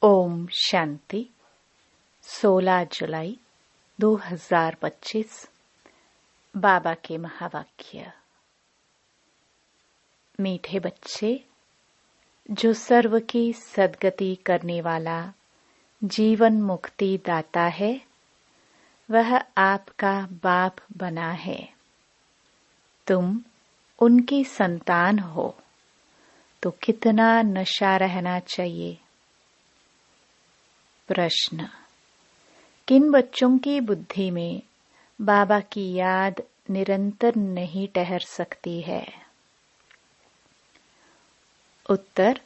ओम शांति। 16 जुलाई 2025। बाबा के महावाक्य। मीठे बच्चे, जो सर्व की सद्गति करने वाला जीवन मुक्ति दाता है, वह आपका बाप बना है। तुम उनकी संतान हो, तो कितना नशा रहना चाहिए। प्रश्न: किन बच्चों की बुद्धि में बाबा की याद निरंतर नहीं ठहर सकती है? उत्तर: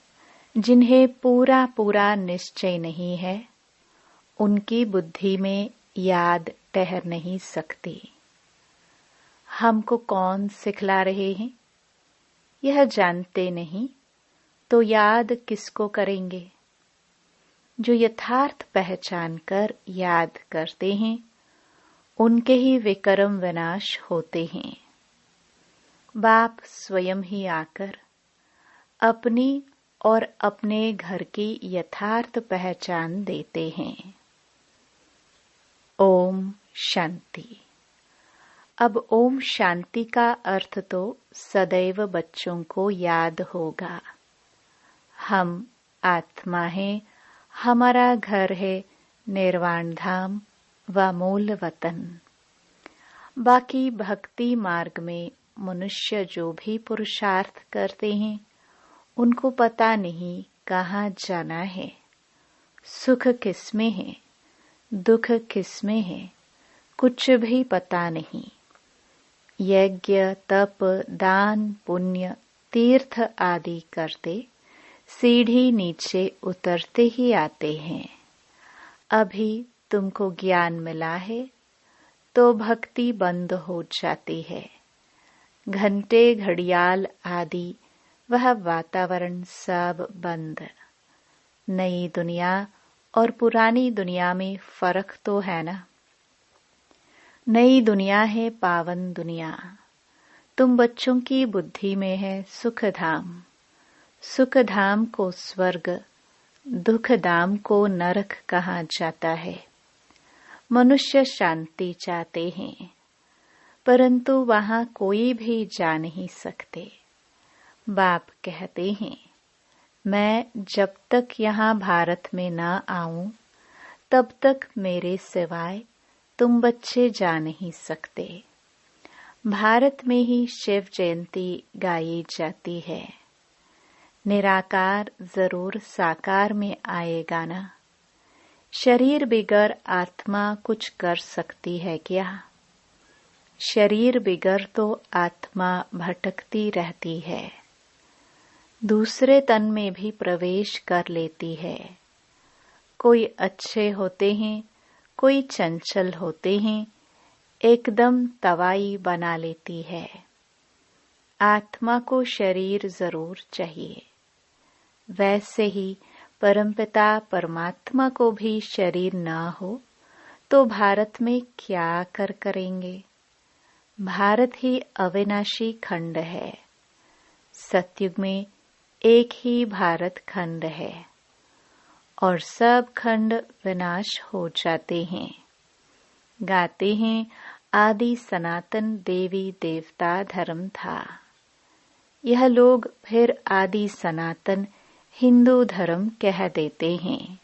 जिन्हें पूरा पूरा निश्चय नहीं है, उनकी बुद्धि में याद ठहर नहीं सकती। हमको कौन सिखला रहे हैं, यह जानते नहीं तो याद किसको करेंगे। जो यथार्थ पहचान कर याद करते हैं, उनके ही विक्रम विनाश होते हैं। बाप स्वयं ही आकर अपनी और अपने घर की यथार्थ पहचान देते हैं। ओम शांति। अब ओम शांति का अर्थ तो सदैव बच्चों को याद होगा। हम आत्मा हैं, हमारा घर है निर्वाण धाम व मूल वतन। बाकी भक्ति मार्ग में मनुष्य जो भी पुरुषार्थ करते हैं, उनको पता नहीं कहाँ जाना है, सुख किसमें है, दुख किसमें है, कुछ भी पता नहीं। यज्ञ, तप, दान, पुण्य, तीर्थ आदि करते सीढ़ी नीचे उतरते ही आते हैं। अभी तुमको ज्ञान मिला है तो भक्ति बंद हो जाती है। घंटे, घड़ियाल आदि वह वातावरण सब बंद। नई दुनिया और पुरानी दुनिया में फर्क तो है ना। नई दुनिया है पावन दुनिया। तुम बच्चों की बुद्धि में है सुख धाम। सुख धाम को स्वर्ग, दुख धाम को नरक कहा जाता है। मनुष्य शांति चाहते हैं, परंतु वहां कोई भी जा नहीं सकते। बाप कहते हैं, मैं जब तक यहाँ भारत में न आऊं, तब तक मेरे सिवाय तुम बच्चे जा नहीं सकते। भारत में ही शिव जयंती गाई जाती है। निराकार जरूर साकार में आएगा ना। शरीर बिगर आत्मा कुछ कर सकती है क्या? शरीर बिगर तो आत्मा भटकती रहती है, दूसरे तन में भी प्रवेश कर लेती है। कोई अच्छे होते हैं, कोई चंचल होते हैं, एकदम तवाई बना लेती है। आत्मा को शरीर जरूर चाहिए। वैसे ही परमपिता परमात्मा को भी शरीर ना हो तो भारत में क्या करेंगे। भारत ही अविनाशी खंड है। सतयुग में एक ही भारत खंड है और सब खंड विनाश हो जाते हैं। गाते हैं, आदि सनातन देवी देवता धर्म था। यह लोग फिर आदि सनातन हिंदू धर्म कह देते हैं।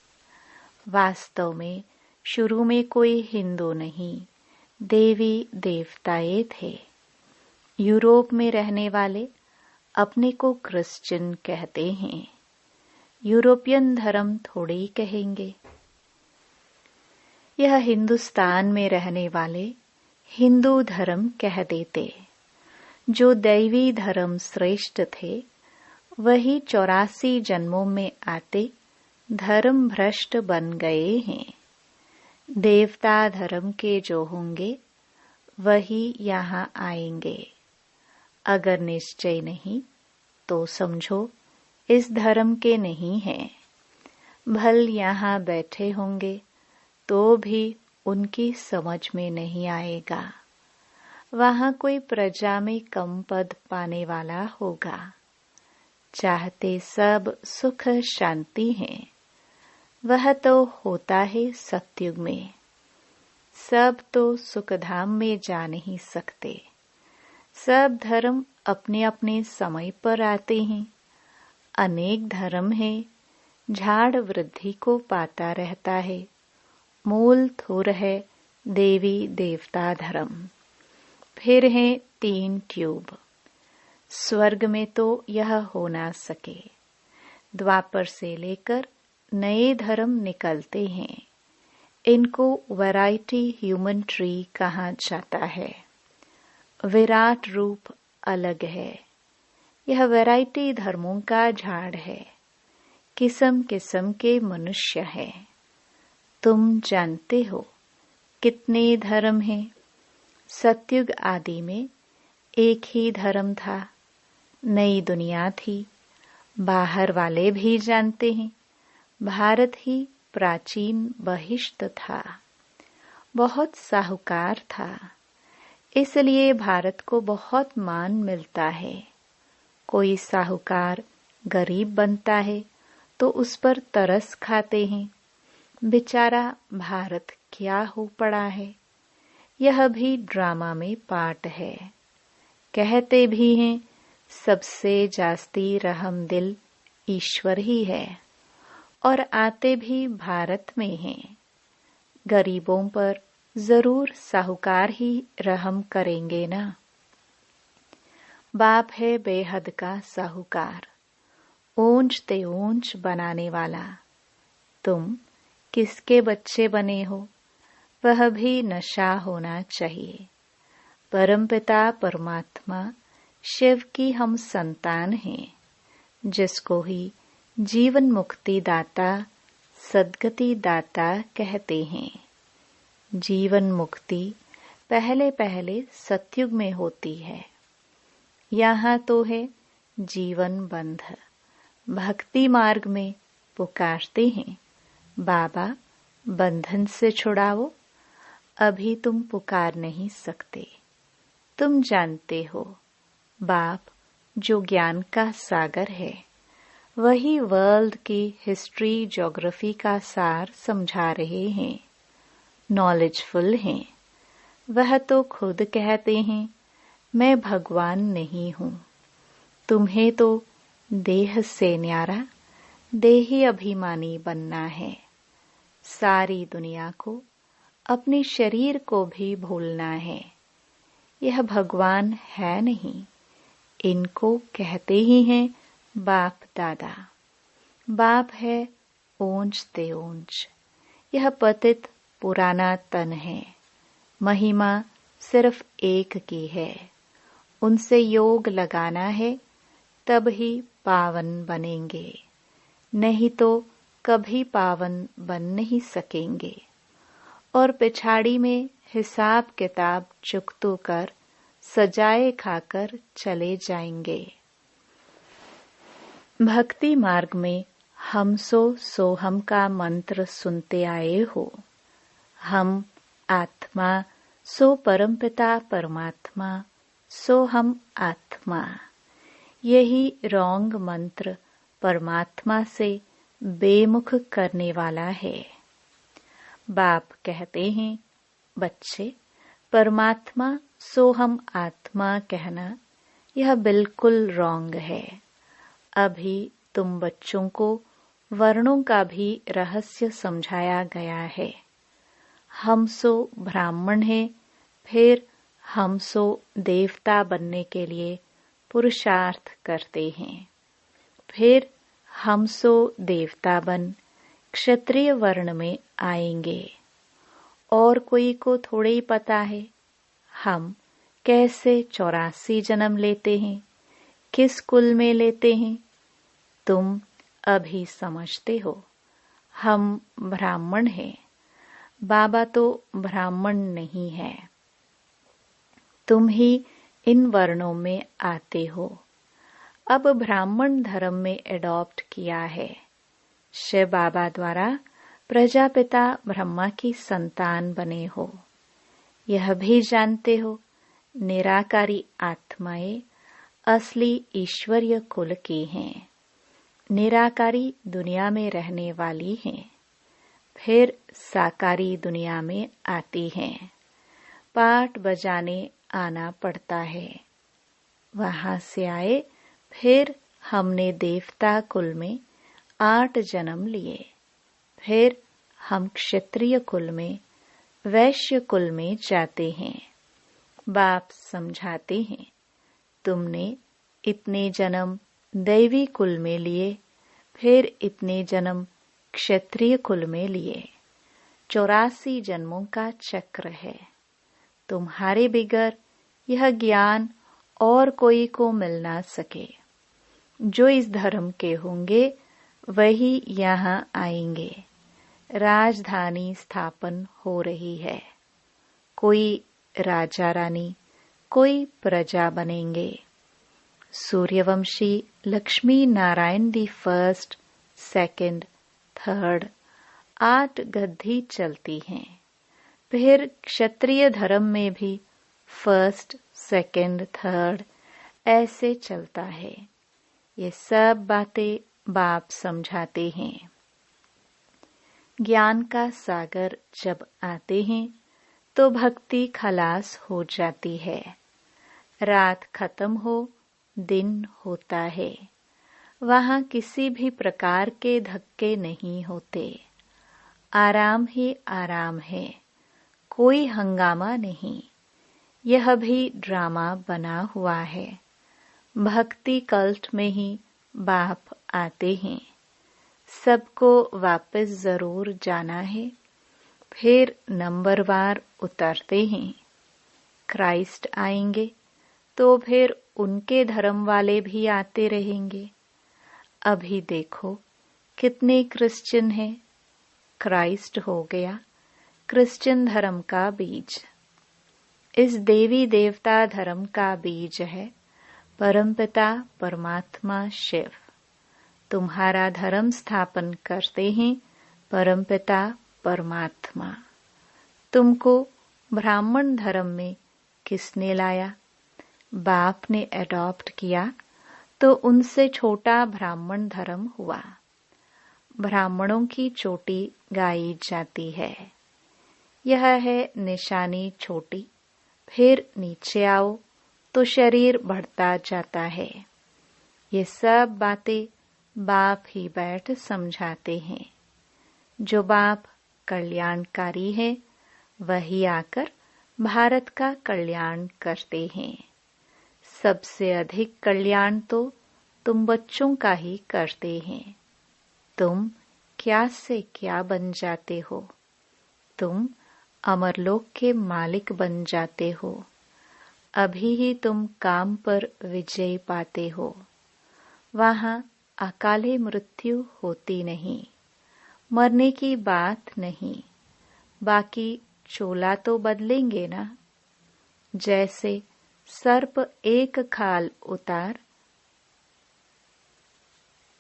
वास्तव में शुरू में कोई हिंदू नहीं, देवी देवताएं थे। यूरोप में रहने वाले अपने को क्रिश्चियन कहते हैं। यूरोपियन धर्म थोड़े ही कहेंगे। यह हिंदुस्तान में रहने वाले हिंदू धर्म कह देते। जो दैवी धर्म श्रेष्ठ थे, वही 84 जन्मों में आते धर्म भ्रष्ट बन गए हैं। देवता धर्म के जो होंगे, वही यहाँ आएंगे। अगर निश्चय नहीं तो समझो इस धर्म के नहीं हैं। भल यहाँ बैठे होंगे तो भी उनकी समझ में नहीं आएगा। वहाँ कोई प्रजा में कम पद पाने वाला होगा। चाहते सब सुख शांति हैं, वह तो होता है सतयुग में। सब तो सुखधाम में जा नहीं सकते। सब धर्म अपने अपने समय पर आते हैं। अनेक धर्म है, झाड़ वृद्धि को पाता रहता है। मूल थोर है देवी देवता धर्म। फिर है 3 ट्यूब। स्वर्ग में तो यह हो ना सके। द्वापर से लेकर नए धर्म निकलते हैं। इनको वैरायटी ह्यूमन ट्री कहा जाता है। विराट रूप अलग है। यह वैरायटी धर्मों का झाड़ है। किस्म किस्म के मनुष्य हैं। तुम जानते हो कितने धर्म हैं? सतयुग आदि में एक ही धर्म था। नई दुनिया थी। बाहर वाले भी जानते हैं, भारत ही प्राचीन बहिष्ठ था। बहुत साहूकार था, इसलिए भारत को बहुत मान मिलता है। कोई साहूकार गरीब बनता है तो उस पर तरस खाते हैं। बेचारा भारत क्या हो पड़ा है। यह भी ड्रामा में पार्ट है। कहते भी हैं सबसे जास्ती रहमदिल ईश्वर ही है, और आते भी भारत में हैं। गरीबों पर जरूर साहूकार ही रहम करेंगे ना। बाप है बेहद का साहूकार, ऊंच ते ऊंच बनाने वाला। तुम किसके बच्चे बने हो? वह भी नशा होना चाहिए। परमपिता परमात्मा शिव की हम संतान हैं, जिसको ही जीवन मुक्ति दाता सद्गति दाता कहते हैं। जीवन मुक्ति पहले पहले सतयुग में होती है। यहाँ तो है जीवन बंध। भक्ति मार्ग में पुकारते हैं, बाबा बंधन से छुड़ाओ। अभी तुम पुकार नहीं सकते। तुम जानते हो बाप जो ज्ञान का सागर है, वही वर्ल्ड की हिस्ट्री ज्योग्राफी का सार समझा रहे हैं। नॉलेजफुल हैं। वह तो खुद कहते हैं मैं भगवान नहीं हूँ। तुम्हें तो देह से न्यारा देही अभिमानी बनना है। सारी दुनिया को, अपने शरीर को भी भूलना है। यह भगवान है नहीं। इनको कहते ही हैं बाप दादा। बाप है ऊंच ते ऊंच। यह पतित पुराना तन है। महिमा सिर्फ एक की है। उनसे योग लगाना है, तब ही पावन बनेंगे। नहीं तो कभी पावन बन नहीं सकेंगे। और पिछाड़ी में हिसाब किताब चुकतू कर सजाए खाकर चले जाएंगे। भक्ति मार्ग में हम सो हम का मंत्र सुनते आए हो। हम आत्मा सो परमपिता परमात्मा सो हम आत्मा। यही रॉन्ग मंत्र परमात्मा से बेमुख करने वाला है। बाप कहते हैं बच्चे, परमात्मा सो हम आत्मा कहना यह बिल्कुल रॉन्ग है। अभी तुम बच्चों को वर्णों का भी रहस्य समझाया गया है। हम सो ब्राह्मण हैं, फिर हम सो देवता बनने के लिए पुरुषार्थ करते हैं। फिर हम सो देवता बन क्षत्रिय वर्ण में आएंगे। और कोई को थोड़े ही पता है हम कैसे 84 जन्म लेते हैं, किस कुल में लेते हैं। तुम अभी समझते हो हम ब्राह्मण हैं। बाबा तो ब्राह्मण नहीं है। तुम ही इन वर्णों में आते हो। अब ब्राह्मण धर्म में एडॉप्ट किया है। शिव बाबा द्वारा प्रजापिता ब्रह्मा की संतान बने हो। यह भी जानते हो निराकारी आत्माएं असली ईश्वरीय कुल की हैं। निराकारी दुनिया में रहने वाली हैं। फिर साकारी दुनिया में आती हैं। पाट बजाने आना पड़ता है। वहां से आए, फिर हमने देवता कुल में 8 जन्म लिए। फिर हम क्षत्रिय कुल में, वैश्य कुल में जाते हैं। बाप समझाते हैं, तुमने इतने जन्म दैवी कुल में लिए, फिर इतने जन्म क्षत्रिय कुल में लिए। 84 जन्मों का चक्र है। तुम्हारे बिगर यह ज्ञान और कोई को मिल ना सके। जो इस धर्म के होंगे वही यहाँ आएंगे। राजधानी स्थापन हो रही है। कोई राजा रानी, कोई प्रजा बनेंगे। Suryavanshi Lakshmi Narayan the first, second, third 8 गद्दी चलती हैं। फिर क्षत्रिय धर्म में भी फर्स्ट, सेकंड, थर्ड ऐसे चलता है। ये सब बातें बाप समझाते हैं। ज्ञान का सागर जब आते हैं तो भक्ति खलास हो जाती है। रात खत्म हो, दिन होता है। वहां किसी भी प्रकार के धक्के नहीं होते। आराम ही आराम है, कोई हंगामा नहीं। यह भी ड्रामा बना हुआ है। भक्ति कल्ट में ही बाप आते हैं। सबको वापस जरूर जाना है। फिर नंबरवार उतरते हैं। क्राइस्ट आएंगे तो फिर उनके धर्म वाले भी आते रहेंगे। अभी देखो कितने क्रिश्चियन हैं। क्राइस्ट हो गया क्रिश्चियन धर्म का बीज। इस देवी देवता धर्म का बीज है परमपिता परमात्मा शिव। तुम्हारा धर्म स्थापन करते हैं परमपिता परमात्मा। तुमको ब्राह्मण धर्म में किसने लाया? बाप ने अडॉप्ट किया तो उनसे छोटा ब्राह्मण धर्म हुआ। ब्राह्मणों की चोटी गाई जाती है। यह है निशानी छोटी। फिर नीचे आओ तो शरीर बढ़ता जाता है। ये सब बातें बाप ही बैठ समझाते हैं। जो बाप कल्याणकारी है वही आकर भारत का कल्याण करते हैं। सबसे अधिक कल्याण तो तुम बच्चों का ही करते हैं। तुम क्या से क्या बन जाते हो। तुम अमरलोक के मालिक बन जाते हो। अभी ही तुम काम पर विजय पाते हो। वहां अकाले मृत्यु होती नहीं। मरने की बात नहीं। बाकी चोला तो बदलेंगे ना। जैसे सर्प एक खाल उतार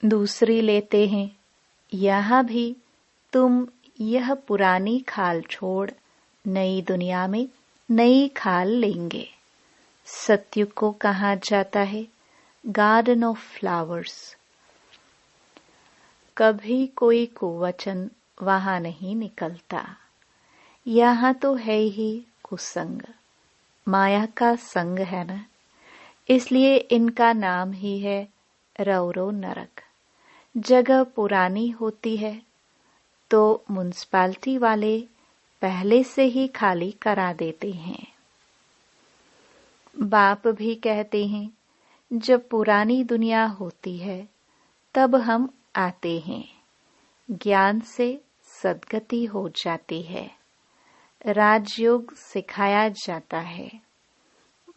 दूसरी लेते हैं, यहाँ भी तुम यह पुरानी खाल छोड़ नई दुनिया में नई खाल लेंगे। सत्युग को कहा जाता है गार्डन ऑफ फ्लावर्स। कभी कोई कुवचन वहां नहीं निकलता। यहाँ तो है ही कुसंग, माया का संग है ना। इसलिए इनका नाम ही है रौरो नरक। जगह पुरानी होती है तो म्युनिसिपैलिटी वाले पहले से ही खाली करा देते हैं। बाप भी कहते हैं जब पुरानी दुनिया होती है तब हम आते हैं। ज्ञान से सद्गति हो जाती है। राजयोग सिखाया जाता है।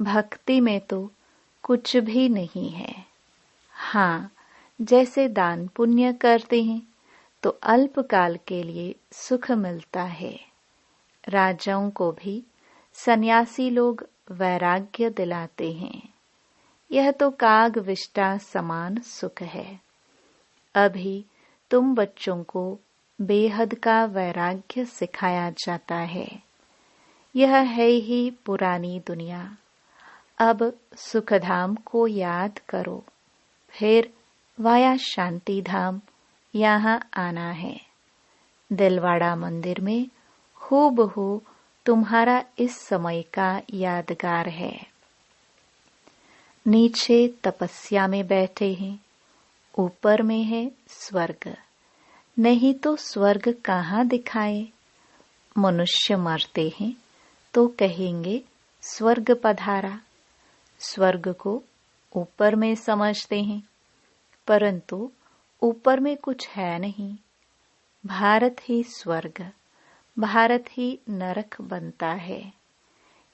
भक्ति में तो कुछ भी नहीं है। हाँ, जैसे दान पुण्य करते हैं तो अल्पकाल के लिए सुख मिलता है। राजाओं को भी सन्यासी लोग वैराग्य दिलाते हैं। यह तो काग विष्टा समान सुख है। अभी तुम बच्चों को बेहद का वैराग्य सिखाया जाता है। यह है ही पुरानी दुनिया। अब सुखधाम को याद करो। फिर वाया शांति धाम यहाँ आना है। दिलवाड़ा मंदिर में हूबहू तुम्हारा इस समय का यादगार है। नीचे तपस्या में बैठे हैं, ऊपर में है स्वर्ग। नहीं तो स्वर्ग कहाँ दिखाए। मनुष्य मरते हैं तो कहेंगे स्वर्ग पधारा। स्वर्ग को ऊपर में समझते हैं, परंतु ऊपर में कुछ है नहीं। भारत ही स्वर्ग, भारत ही नरक बनता है।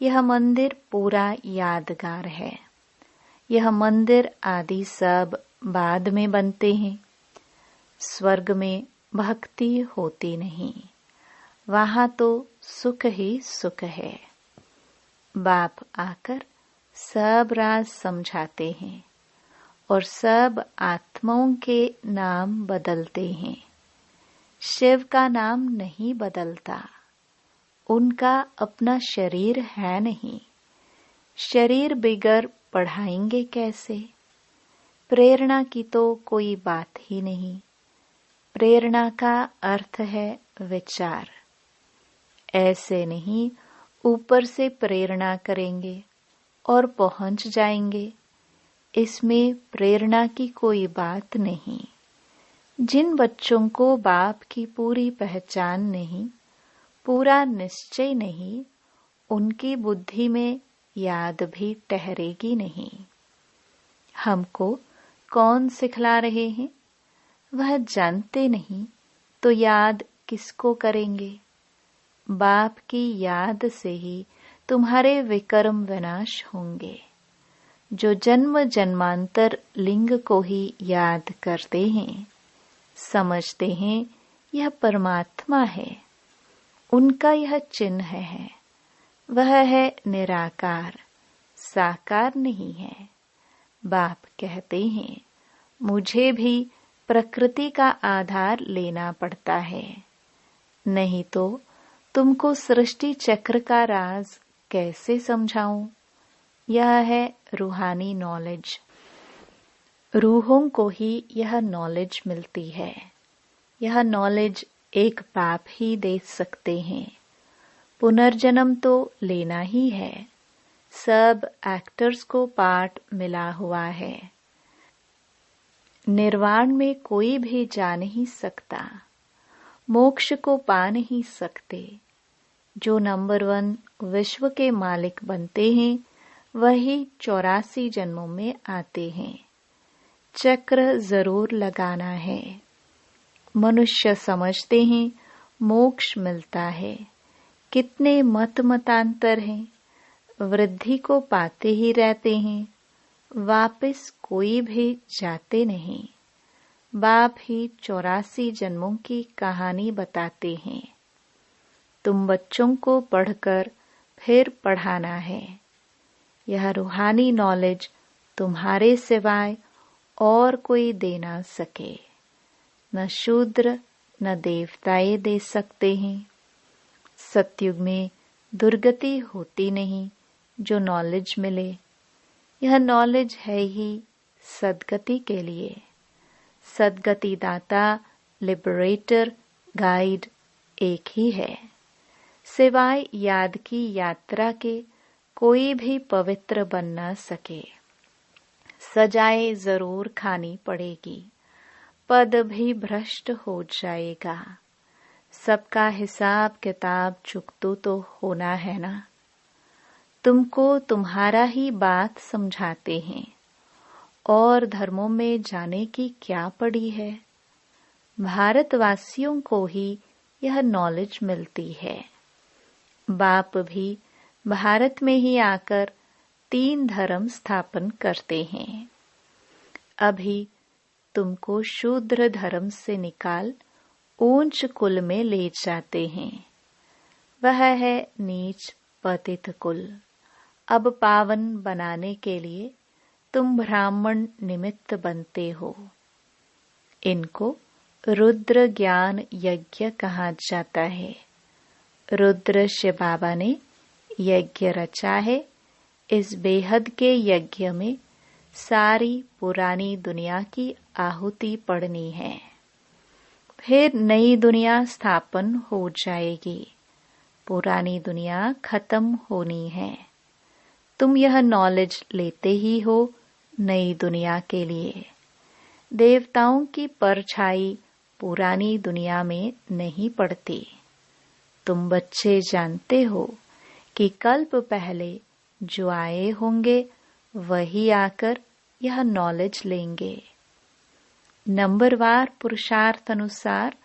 यह मंदिर पूरा यादगार है। यह मंदिर आदि सब बाद में बनते हैं। स्वर्ग में भक्ति होती नहीं, वहां तो सुख ही सुख है। बाप आकर सब राज समझाते हैं और सब आत्माओं के नाम बदलते हैं। शिव का नाम नहीं बदलता, उनका अपना शरीर है नहीं। शरीर बिगर पढ़ाएंगे कैसे। प्रेरणा की तो कोई बात ही नहीं। प्रेरणा का अर्थ है विचार। ऐसे नहीं ऊपर से प्रेरणा करेंगे और पहुंच जाएंगे, इसमें प्रेरणा की कोई बात नहीं। जिन बच्चों को बाप की पूरी पहचान नहीं, पूरा निश्चय नहीं, उनकी बुद्धि में याद भी ठहरेगी नहीं। हमको कौन सिखला रहे हैं, वह जानते नहीं तो याद किसको करेंगे। बाप की याद से ही तुम्हारे विकर्म विनाश होंगे। जो जन्म जन्मांतर लिंग को ही याद करते हैं, समझते हैं यह परमात्मा है, उनका यह चिन्ह है। वह है निराकार, साकार नहीं है। बाप कहते हैं मुझे भी प्रकृति का आधार लेना पड़ता है, नहीं तो तुमको सृष्टि चक्र का राज कैसे समझाऊं। यह है रूहानी नॉलेज। रूहों को ही यह नॉलेज मिलती है। यह नॉलेज एक बाप ही दे सकते हैं। पुनर्जन्म तो लेना ही है। सब एक्टर्स को पार्ट मिला हुआ है। निर्वाण में कोई भी जा नहीं सकता, मोक्ष को पा नहीं सकते। जो नंबर 1 विश्व के मालिक बनते हैं, वही 84 जन्मों में आते हैं। चक्र जरूर लगाना है। मनुष्य समझते हैं मोक्ष मिलता है। कितने मतांतर हैं। वृद्धि को पाते ही रहते हैं, वापस कोई भी जाते नहीं। बाप ही 84 जन्मों की कहानी बताते हैं। तुम बच्चों को पढ़कर फिर पढ़ाना है। यह रूहानी नॉलेज तुम्हारे सिवाय और कोई दे ना सके। न शूद्र न देवताएं दे सकते हैं। सतयुग में दुर्गति होती नहीं जो नॉलेज मिले। यह नॉलेज है ही सदगति के लिए। सदगति दाता, लिबरेटर, गाइड एक ही है। सिवाय याद की यात्रा के कोई भी पवित्र बन न सके। सजाए जरूर खानी पड़ेगी, पद भी भ्रष्ट हो जाएगा। सबका हिसाब किताब चुकतू तो होना है ना। तुमको तुम्हारा ही बात समझाते हैं और धर्मों में जाने की क्या पड़ी है। भारतवासियों को ही यह नॉलेज मिलती है। बाप भी भारत में ही आकर 3 धर्म स्थापन करते हैं। अभी तुमको शूद्र धर्म से निकाल ऊंच कुल में ले जाते हैं। वह है नीच पतित कुल। अब पावन बनाने के लिए तुम ब्राह्मण निमित्त बनते हो। इनको रुद्र ज्ञान यज्ञ कहा जाता है। रुद्र शिव बाबा ने यज्ञ रचा है। इस बेहद के यज्ञ में सारी पुरानी दुनिया की आहुति पड़नी है। फिर नई दुनिया स्थापन हो जाएगी। पुरानी दुनिया खत्म होनी है। तुम यह नॉलेज लेते ही हो नई दुनिया के लिए। देवताओं की परछाई पुरानी दुनिया में नहीं पड़ती। तुम बच्चे जानते हो कि कल्प पहले जो आए होंगे वही आकर यह नॉलेज लेंगे। नंबरवार पुरुषार्थ अनुसार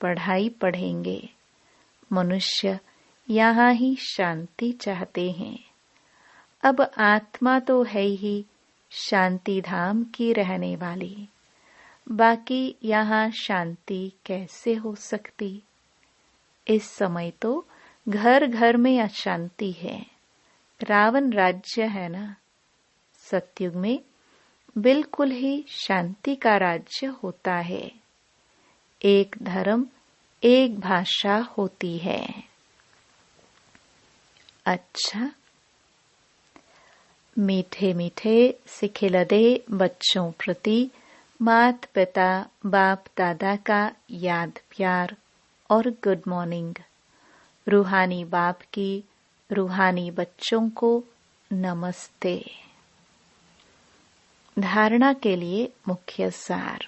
पढ़ाई पढ़ेंगे। मनुष्य यहाँ ही शांति चाहते हैं। अब आत्मा तो है ही शांति धाम की रहने वाली, बाकी यहाँ शांति कैसे हो सकती। इस समय तो घर घर में अशांति है। रावण राज्य है ना। सतयुग में बिल्कुल ही शांति का राज्य होता है। एक धर्म, एक भाषा होती है। अच्छा, मीठे मीठे सिखिलदे बच्चों प्रति मात पिता बाप दादा का याद प्यार और गुड मॉर्निंग। रूहानी बाप की रूहानी बच्चों को नमस्ते। धारणा के लिए मुख्य सार।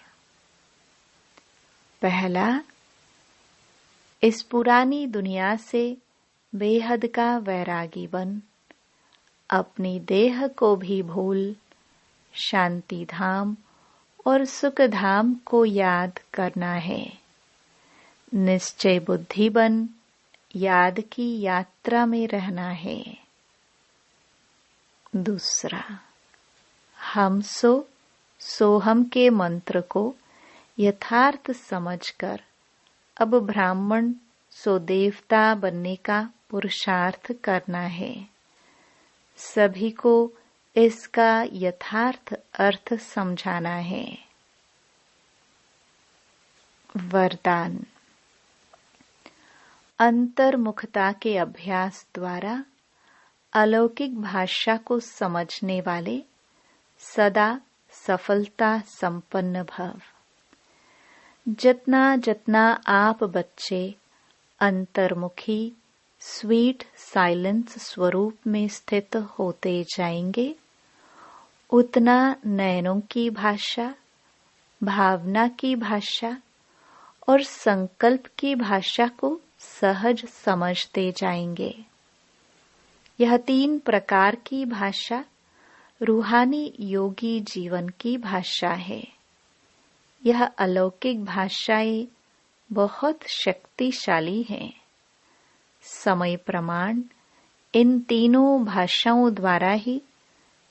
पहला, इस पुरानी दुनिया से बेहद का वैरागी बन अपनी देह को भी भूल शांति धाम और सुख धाम को याद करना है। निश्चय बुद्धि बन याद की यात्रा में रहना है। दूसरा, हम सोहम के मंत्र को यथार्थ समझकर अब ब्राह्मण सो देवता बनने का पुरुषार्थ करना है। सभी को इसका यथार्थ अर्थ समझाना है। वरदान। अंतर्मुखता के अभ्यास द्वारा अलौकिक भाषा को समझने वाले सदा सफलता संपन्न भव। जितना जितना आप बच्चे अंतर्मुखी स्वीट साइलेंस स्वरूप में स्थित होते जाएंगे, उतना नयनों की भाषा, भावना की भाषा और संकल्प की भाषा को सहज समझते जाएंगे। यह 3 प्रकार की भाषा रूहानी योगी जीवन की भाषा है। यह अलौकिक भाषाएं बहुत शक्तिशाली हैं। समय प्रमाण इन तीनों भाषाओं द्वारा ही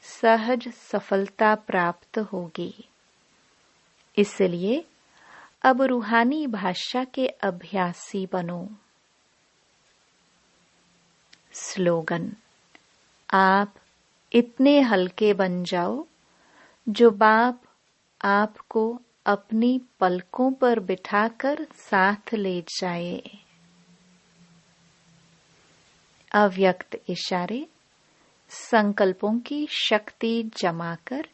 सहज सफलता प्राप्त होगी। इसलिए अब रूहानी भाषा के अभ्यासी बनो। स्लोगन। आप इतने हल्के बन जाओ जो बाप आपको अपनी पलकों पर बिठाकर साथ ले जाए। अव्यक्त इशारे। संकल्पों की शक्ति जमा कर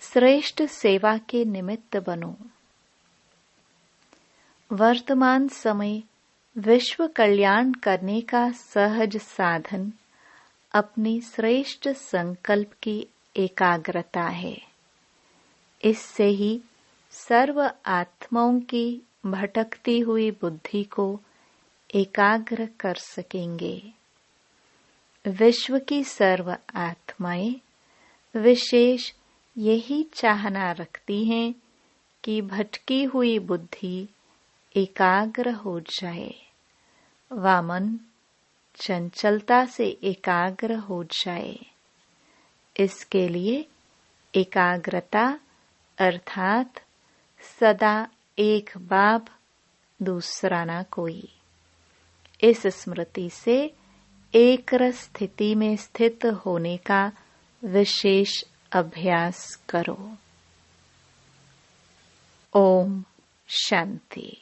श्रेष्ठ सेवा के निमित्त बनो। वर्तमान समय विश्व कल्याण करने का सहज साधन अपनी श्रेष्ठ संकल्प की एकाग्रता है। इससे ही सर्व आत्माओं की भटकती हुई बुद्धि को एकाग्र कर सकेंगे। विश्व की सर्व आत्माएं विशेष यही चाहना रखती हैं कि भटकी हुई बुद्धि एकाग्र हो जाए, वामन चंचलता से एकाग्र हो जाए। इसके लिए एकाग्रता अर्थात सदा एक बाप दूसरा ना कोई, इस स्मृति से एक रस स्थिति में स्थित होने का विशेष अभ्यास करो। ओम शांति।